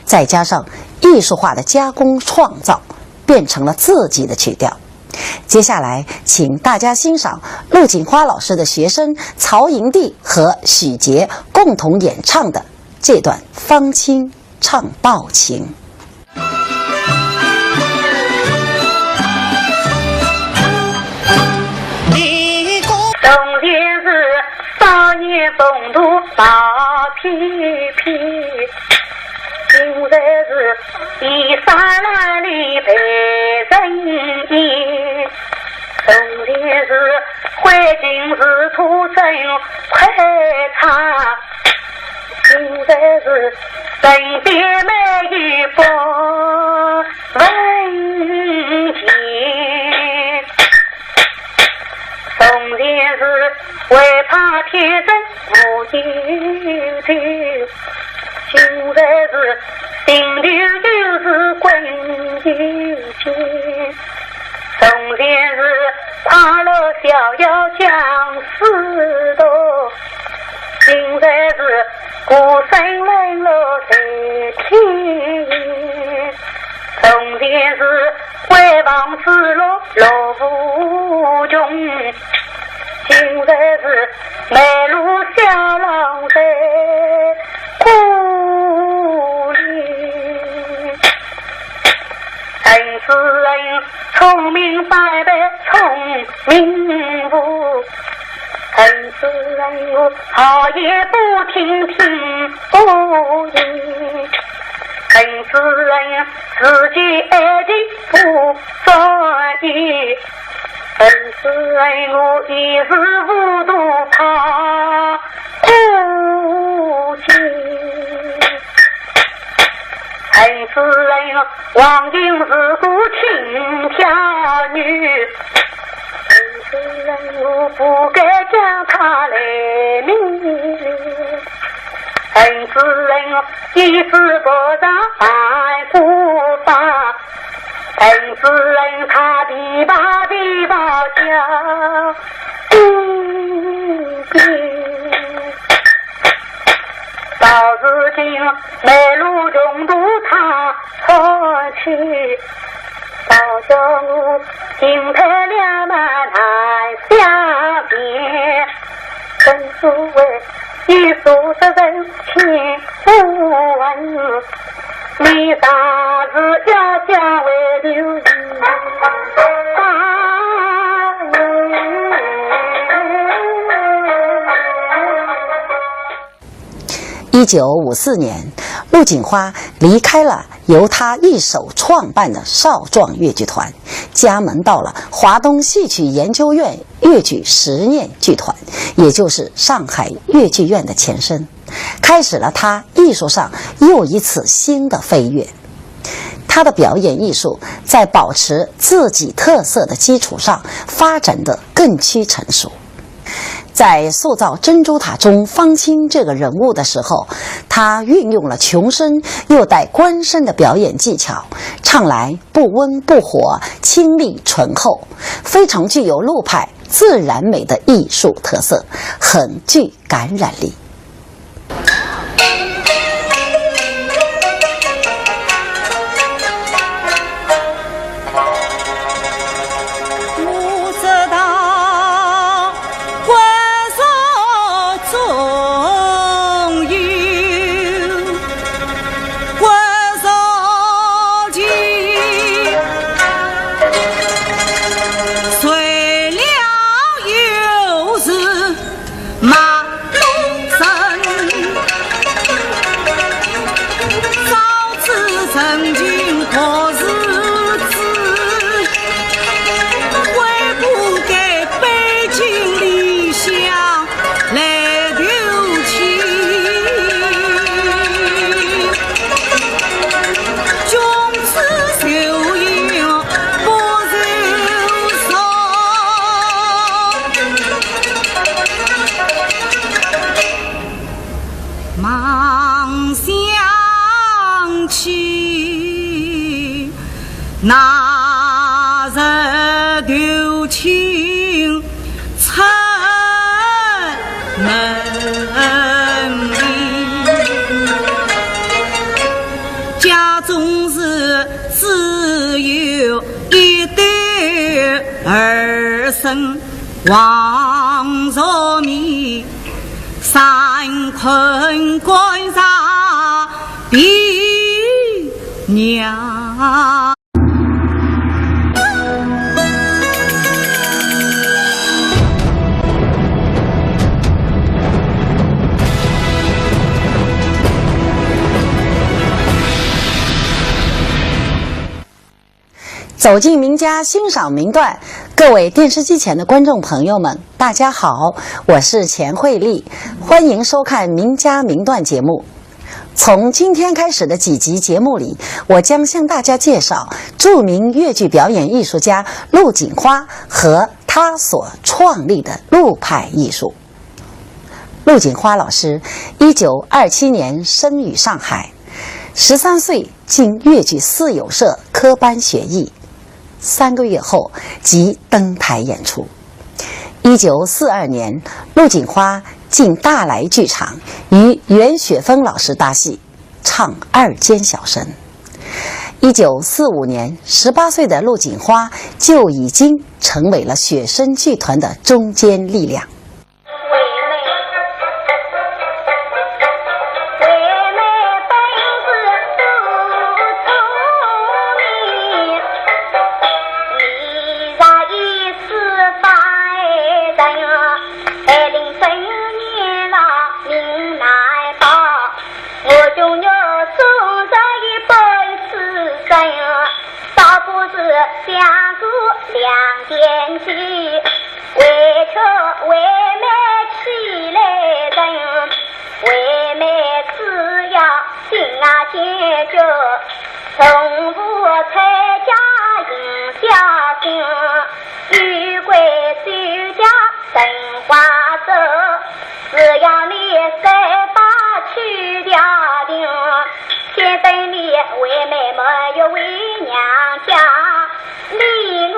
Speaker 1: 再加上艺术化的加工创造，变成了自己的曲调。接下来请大家欣赏陆锦花老师的学生曹营娣和许杰共同演唱的这段方清唱道情。
Speaker 2: 冬天是少年风度老皮皮，现在是衣衫褴褛陪人衣。冬天是环境是土生快茶，现在是身边没一份文钱。冬天是为怕天生无一天，现在是心里就是滚一天。冬天是快乐逍遥相思多，现在是孤身冷落在天。冬天是回望赤裸落无穷，现在是梅路小郎在故里。真是人聪明反被聪明误，真是人好也不听听不听，真是人自己爱的不专一，真是人我一时无度怕不清，真是人忘情是故情挑女，真是人我不该将他来命，真是人一时不让爱不发，真是人他比把比把家到如今梅路中途他错去，到叫我心态两难难相别，真是为一数的人情不问，你啥子要将为留意
Speaker 1: 1954年，陆锦花离开了由他一手创办的少壮越剧团，加盟到了华东戏曲研究院越剧实验剧团，也就是上海越剧院的前身，开始了他艺术上又一次新的飞跃。他的表演艺术在保持自己特色的基础上发展得更趋成熟。在塑造珍珠塔中方清这个人物的时候，他运用了穷声又带官声的表演技巧，唱来不温不火，清丽醇厚，非常具有陆派自然美的艺术特色，很具感染力。
Speaker 3: 那日生王若迷，三困关上比娘。
Speaker 1: 走进名家，欣赏名段。各位电视机前的观众朋友们，大家好，我是钱慧丽，欢迎收看名家名段节目。从今天开始的几集节目里，我将向大家介绍著名越剧表演艺术家陆锦花和他所创立的陆派艺术。陆锦花老师1927年生于上海，13岁进越剧四友社科班学艺，3个月后即登台演出。1942年，陆锦花进大来剧场，与袁雪峰老师搭戏，唱二尖小生。1945年，18岁的陆锦花就已经成为了雪生剧团的中坚力量。
Speaker 2: 从不参加迎小星，玉桂酒家灯花走，只要你三把去掉定，先等你为妹没有为娘家，你我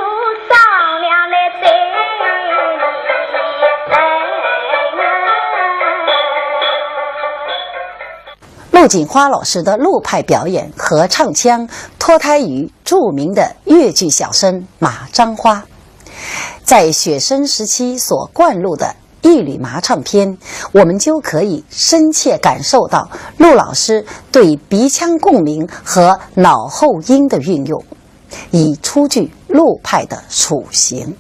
Speaker 2: 商量来对
Speaker 1: 陆锦花老师的陆派表演和唱腔脱胎于著名的越剧小生马章花，在雪生时期所灌录的一缕麻唱片，我们就可以深切感受到陆老师对鼻腔共鸣和脑后音的运用，以出具陆派的雏形。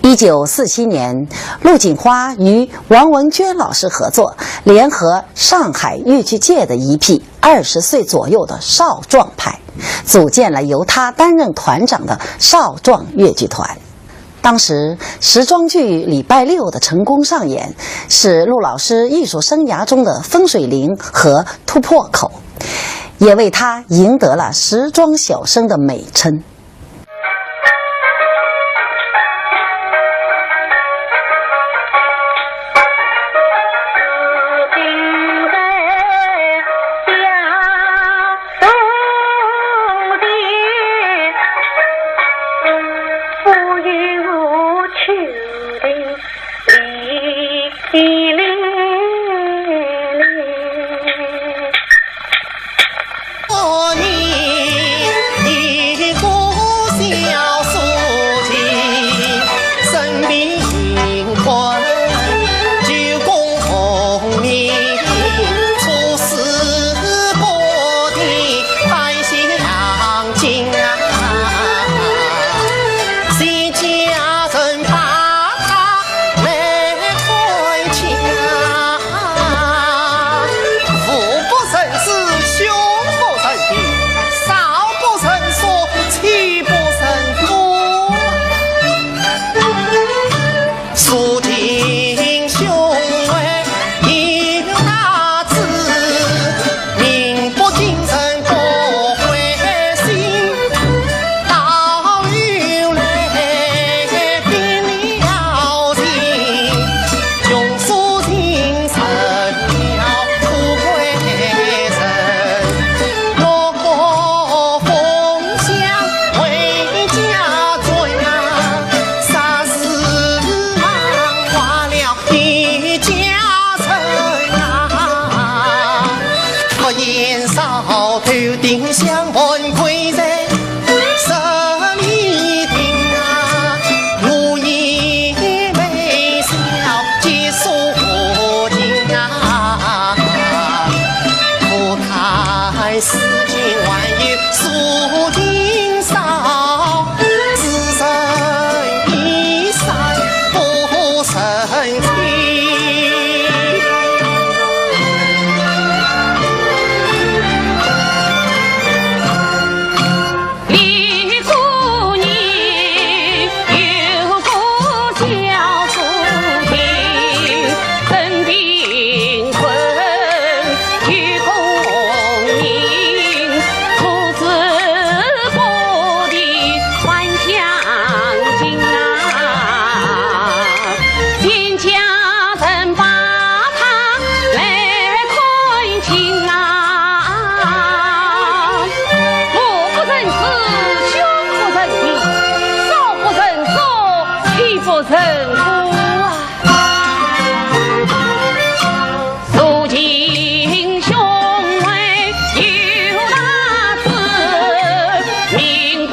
Speaker 1: 1947年，陆锦花与王文娟老师合作，联合上海越剧界的一批20岁左右的少壮派，组建了由他担任团长的少壮越剧团。当时时装剧礼拜六的成功上演，是陆老师艺术生涯中的分水岭和突破口，也为他赢得了时装小生的美称。
Speaker 2: 离离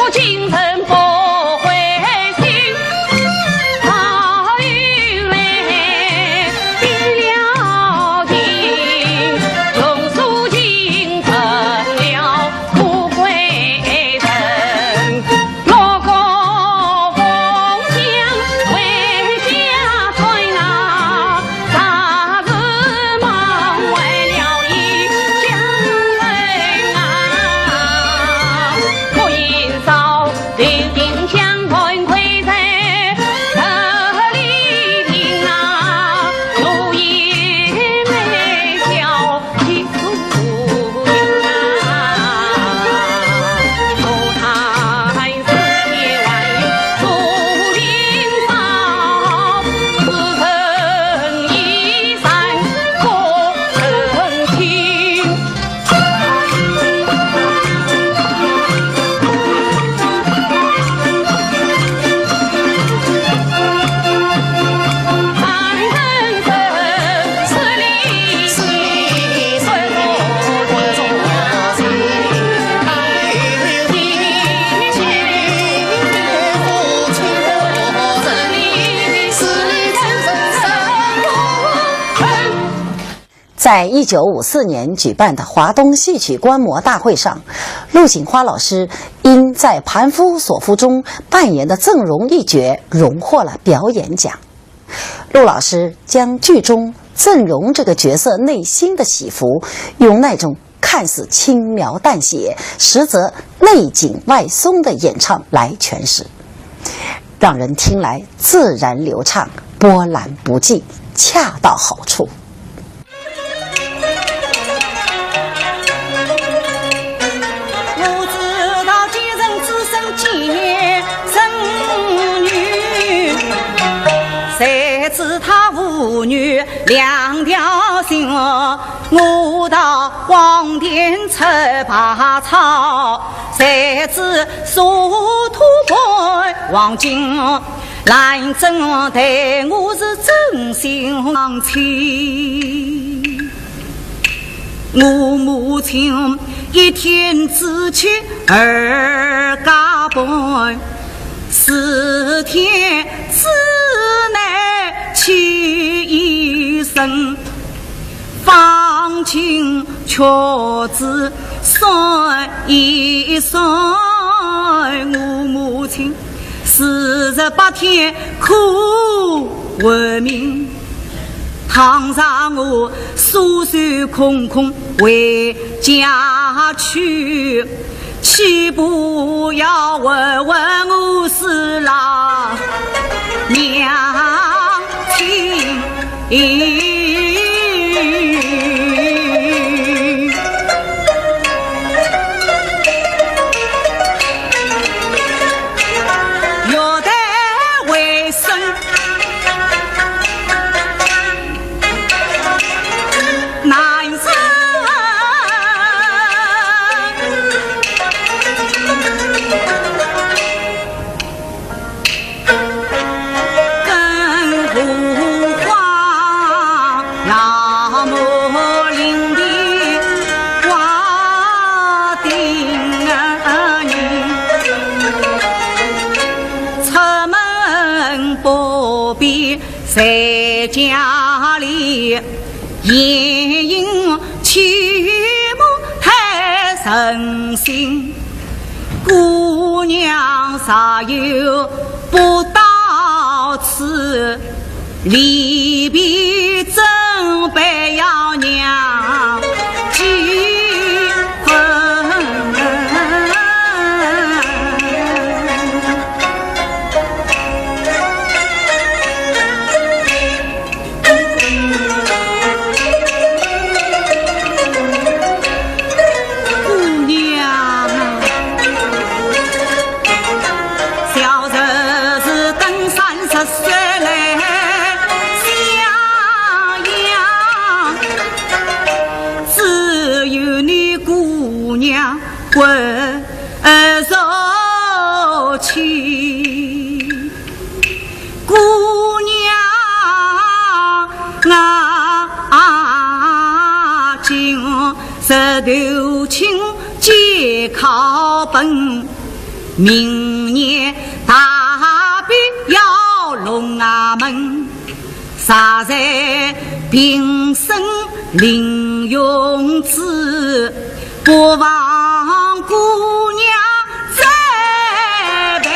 Speaker 6: 我今生不悔心。好运来定了定，用素金成了富贵人。我个风香回家吹啊，啥子梦为了一家人啊。我应少定定相团亏在这里听啊，如意美笑起素音啊，出台世界万有注定少，此生一山可曾听。看人生是理
Speaker 5: 是你
Speaker 6: 顺
Speaker 5: 我做心，爱你情父亲我是你是你人生
Speaker 1: 在1954年举办的华东戏曲观摩大会上，陆锦花老师因在《盘夫索夫》中扮演的赠荣一角荣获了表演奖。陆老师将剧中赠荣这个角色内心的起伏，用那种看似轻描淡写，实则内紧外松的演唱来诠释，让人听来自然流畅，波澜不惊，恰到好处。
Speaker 3: 我知道几人只生结生女，谁知他无女两条心。我到王殿吃拔草，谁知殊途归王金。兰真对我是真心忘情，我母亲一天只娶二家半，4天之内娶一生，放情却只算一算。我母亲48天苦为民，倘让我舒舒空空回家去，岂不要问问我是老娘亲？要得为生难生，更何况那么伶俐寡定女，出门不必在家里，夜饮曲目太省心。姑娘啥有不到此，离别准备要娘结婚。姑娘小日子等30岁来相养，只有你姑娘会受气。姑娘今石头情皆靠本，明年大比要龙衙门，杀在平生临用子，不忘姑娘再拜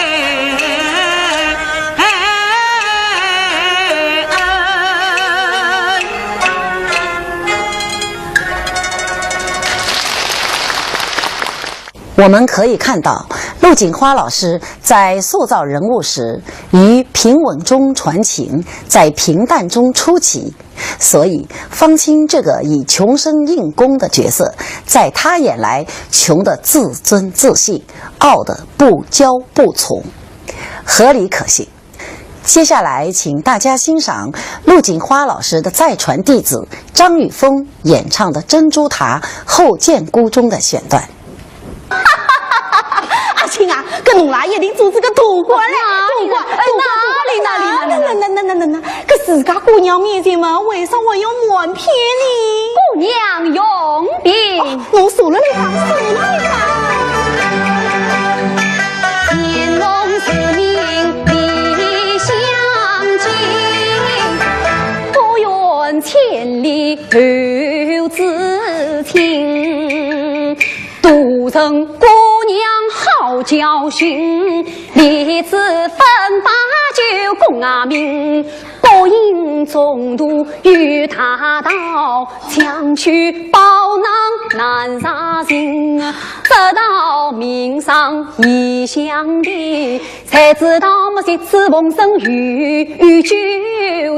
Speaker 1: 我们可以看到，陆锦花老师在塑造人物时，于平稳中传情，在平淡中出奇。所以，方清这个以穷生硬功的角色，在他眼来，穷的自尊自信，傲的不骄不从，合理可信。接下来，请大家欣赏陆锦花老师的再传弟子张雨峰演唱的《珍珠塔后见姑》中的选段。
Speaker 8: 阿青啊，跟侬拉一定组织个土官嘞，土官，哪？搿自家姑娘面前嘛，为啥还要瞒骗你？
Speaker 7: 姑娘用兵，
Speaker 8: 侬数了一趟，
Speaker 7: 天龙之命理相近，不远千里后自亲，独生姑娘好教训，立志奋发救公阿命，国营中途与他道，强取宝囊难杀心，直到命上已相抵，才知道么这次逢生与救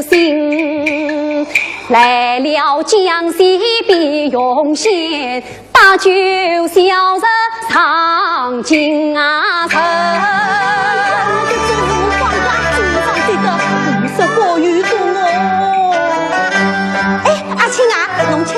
Speaker 7: 星，来了江西必用险，大救小人长进啊城。
Speaker 8: 过于多哦。哎，阿青啊，侬吃